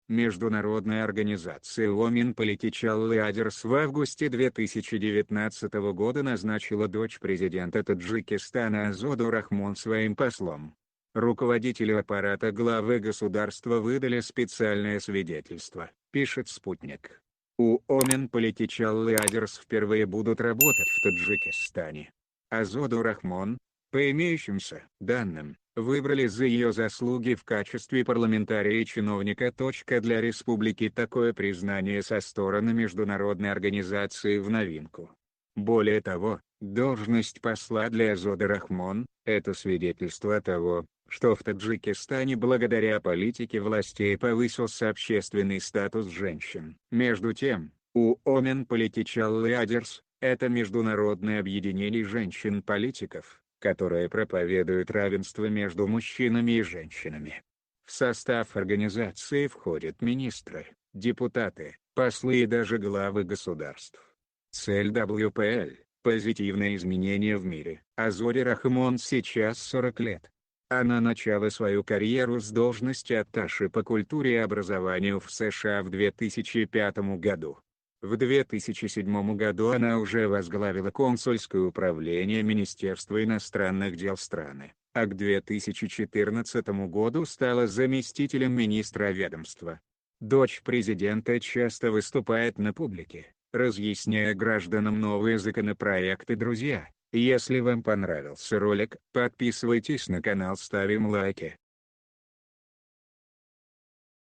Международная организация Women Political Leaders в августе 2019 года назначила дочь президента Таджикистана Азоду Рахмон своим послом. Руководителю аппарата главы государства выдали специальное свидетельство, пишет «Спутник». У Women Political Leaders впервые будут работать в Таджикистане. Азоду Рахмон, по имеющимся данным, выбрали за ее заслуги в качестве парламентария и чиновника. Для республики такое признание со стороны международной организации в новинку. Более того, должность посла для Азоды Рахмон – это свидетельство того, что в Таджикистане благодаря политике властей повысился общественный статус женщин. Между тем, у Women Political Leaders – это международное объединение женщин-политиков, которое проповедует равенство между мужчинами и женщинами. В состав организации входят министры, депутаты, послы и даже главы государств. Цель WPL – позитивное изменение в мире. Азоде Рахмон сейчас 40 лет. Она начала свою карьеру с должности атташе по культуре и образованию в США в 2005 году. В 2007 году она уже возглавила консульское управление Министерства иностранных дел страны, а к 2014 году стала заместителем министра ведомства. Дочь президента часто выступает на публике, разъясняя гражданам новые законопроекты. Друзья, если вам понравился ролик, подписывайтесь на канал, ставим лайки.